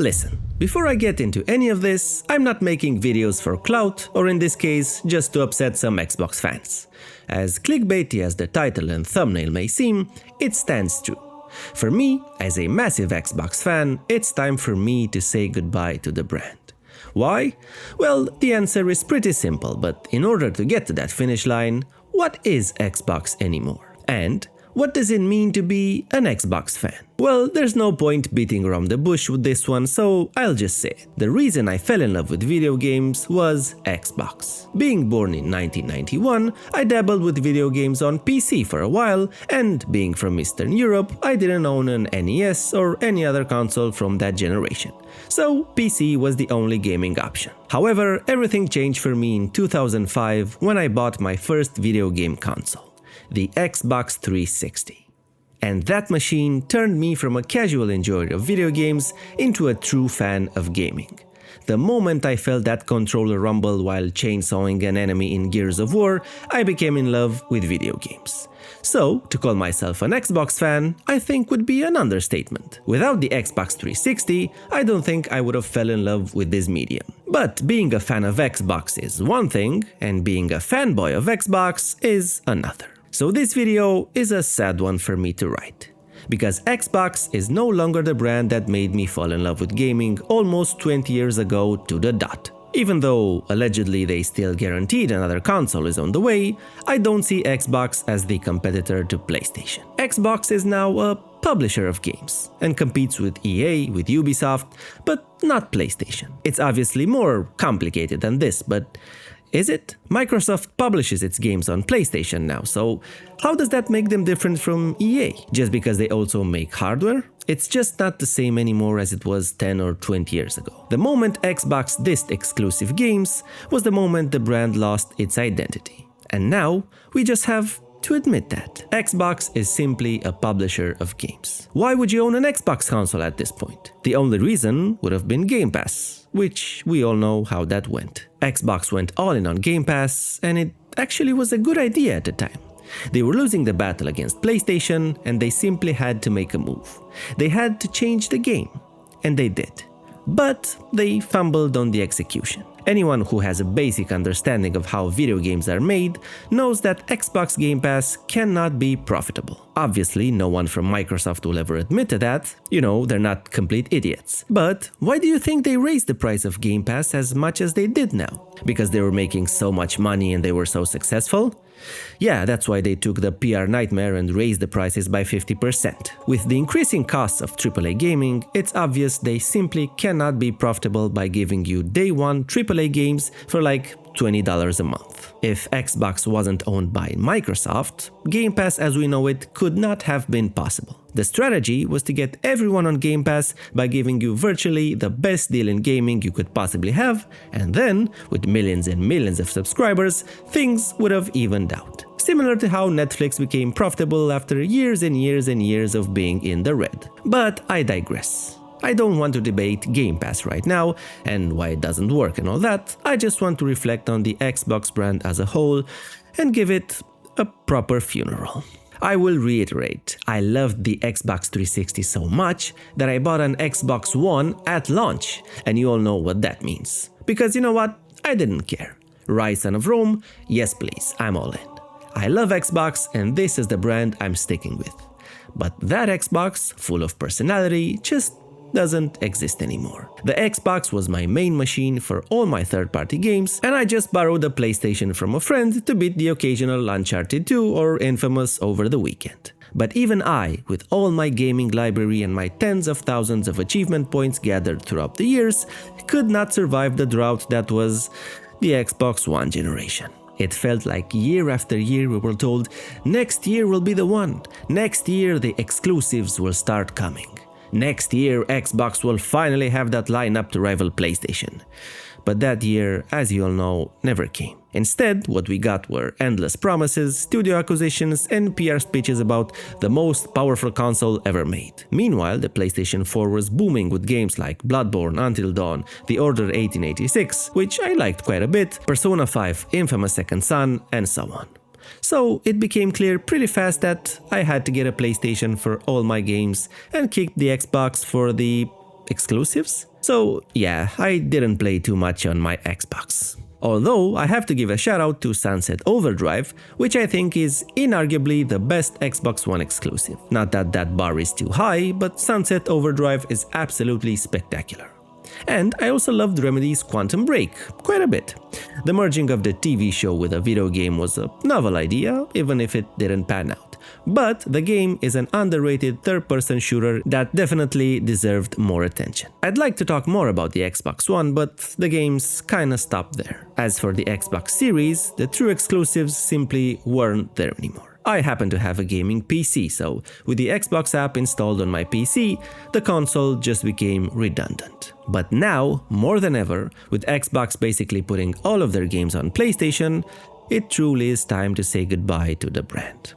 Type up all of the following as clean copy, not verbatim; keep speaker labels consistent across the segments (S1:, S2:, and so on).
S1: Listen, before I get into any of this, I'm not making videos for clout, or in this case, just to upset some Xbox fans. As clickbaity as the title and thumbnail may seem, it stands true. For me, as a massive Xbox fan, it's time for me to say goodbye to the brand. Why? Well, the answer is pretty simple, but in order to get to that finish line, what is Xbox anymore? And what does it mean to be an Xbox fan? Well, there's no point beating around the bush with this one, so I'll just say it. The reason I fell in love with video games was Xbox. Being born in 1991, I dabbled with video games on PC for a while, and being from Eastern Europe, I didn't own an NES or any other console from that generation. So PC was the only gaming option. However, everything changed for me in 2005 when I bought my first video game console, the Xbox 360. And that machine turned me from a casual enjoyer of video games into a true fan of gaming. The moment I felt that controller rumble while chainsawing an enemy in Gears of War, I became in love with video games. So, to call myself an Xbox fan, I think would be an understatement. Without the Xbox 360, I don't think I would have fell in love with this medium. But being a fan of Xbox is one thing, and being a fanboy of Xbox is another. So this video is a sad one for me to write, because Xbox is no longer the brand that made me fall in love with gaming almost 20 years ago to the dot. Even though allegedly they still guaranteed another console is on the way, I don't see Xbox as the competitor to PlayStation. Xbox is now a publisher of games and competes with EA, with Ubisoft, but not PlayStation. It's obviously more complicated than this, but is it? Microsoft publishes its games on PlayStation now, so how does that make them different from EA? Just because they also make hardware? It's just not the same anymore as it was 10 or 20 years ago. The moment Xbox dissed exclusive games was the moment the brand lost its identity. And now, we just have to admit that. Xbox is simply a publisher of games. Why would you own an Xbox console at this point? The only reason would have been Game Pass, which we all know how that went. Xbox went all in on Game Pass, and it actually was a good idea at the time. They were losing the battle against PlayStation, and they simply had to make a move. They had to change the game, and they did. But they fumbled on the execution. Anyone who has a basic understanding of how video games are made knows that Xbox Game Pass cannot be profitable. Obviously, no one from Microsoft will ever admit to that. You know, they're not complete idiots. But why do you think they raised the price of Game Pass as much as they did now? Because they were making so much money and they were so successful? Yeah, that's why they took the PR nightmare and raised the prices by 50%. With the increasing costs of AAA gaming, it's obvious they simply cannot be profitable by giving you day one AAA games for like $20 a month. If Xbox wasn't owned by Microsoft, Game Pass as we know it could not have been possible. The strategy was to get everyone on Game Pass by giving you virtually the best deal in gaming you could possibly have, and then, with millions and millions of subscribers, things would have evened out. Similar to how Netflix became profitable after years and years and years of being in the red. But I digress. I don't want to debate Game Pass right now, and why it doesn't work and all that. I just want to reflect on the Xbox brand as a whole and give it a proper funeral. I will reiterate, I loved the Xbox 360 so much that I bought an Xbox One at launch, and you all know what that means. Because you know what? I didn't care. Rise Son of Rome? Yes please, I'm all in. I love Xbox and this is the brand I'm sticking with. But that Xbox, full of personality, just doesn't exist anymore. The Xbox was my main machine for all my third-party games, and I just borrowed a PlayStation from a friend to beat the occasional Uncharted 2 or Infamous over the weekend. But even I, with all my gaming library and my tens of thousands of achievement points gathered throughout the years, could not survive the drought that was the Xbox One generation. It felt like year after year we were told, next year will be the one, next year the exclusives will start coming. Next year, Xbox will finally have that lineup to rival PlayStation. But that year, as you all know, never came. Instead, what we got were endless promises, studio acquisitions, and PR speeches about the most powerful console ever made. Meanwhile, the PlayStation 4 was booming with games like Bloodborne, Until Dawn, The Order 1886, which I liked quite a bit, Persona 5, Infamous Second Son, and so on. So it became clear pretty fast that I had to get a PlayStation for all my games and kicked the Xbox for the exclusives. So yeah, I didn't play too much on my Xbox. Although I have to give a shout out to Sunset Overdrive, which I think is inarguably the best Xbox One exclusive. Not that that bar is too high, but Sunset Overdrive is absolutely spectacular. And I also loved Remedy's Quantum Break quite a bit. The merging of the TV show with a video game was a novel idea, even if it didn't pan out. But the game is an underrated third-person shooter that definitely deserved more attention. I'd like to talk more about the Xbox One, but the games kinda stopped there. As for the Xbox Series, the true exclusives simply weren't there anymore. I happen to have a gaming PC, so with the Xbox app installed on my PC, the console just became redundant. But now, more than ever, with Xbox basically putting all of their games on PlayStation, it truly is time to say goodbye to the brand.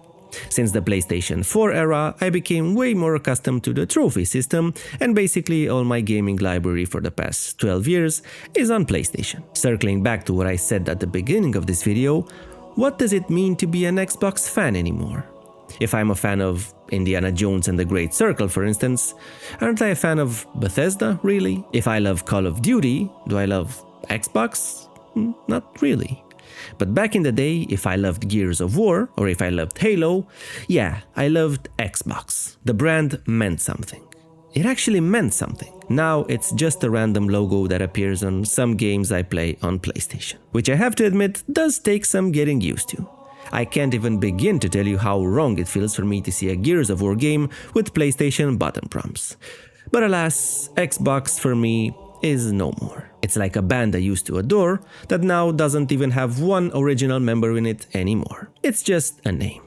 S1: Since the PlayStation 4 era, I became way more accustomed to the trophy system, and basically all my gaming library for the past 12 years is on PlayStation. Circling back to what I said at the beginning of this video, what does it mean to be an Xbox fan anymore? If I'm a fan of Indiana Jones and the Great Circle, for instance, aren't I a fan of Bethesda, really? If I love Call of Duty, do I love Xbox? Not really. But back in the day, if I loved Gears of War, or if I loved Halo, yeah, I loved Xbox. The brand meant something. It actually meant something. Now it's just a random logo that appears on some games I play on PlayStation, which I have to admit does take some getting used to. I can't even begin to tell you how wrong it feels for me to see a Gears of War game with PlayStation button prompts. But alas, Xbox for me is no more. It's like a band I used to adore that now doesn't even have one original member in it anymore. It's just a name.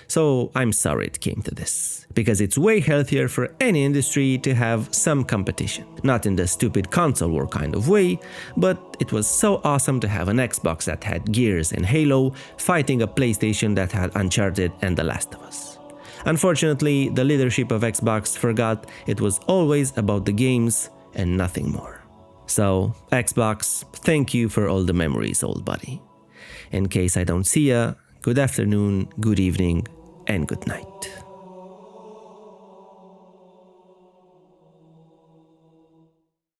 S1: So I'm sorry it came to this, because it's way healthier for any industry to have some competition. Not in the stupid console war kind of way, but it was so awesome to have an Xbox that had Gears and Halo fighting a PlayStation that had Uncharted and The Last of Us. Unfortunately, the leadership of Xbox forgot it was always about the games and nothing more. So, Xbox, thank you for all the memories, old buddy. In case I don't see ya, good afternoon, good evening, and good night.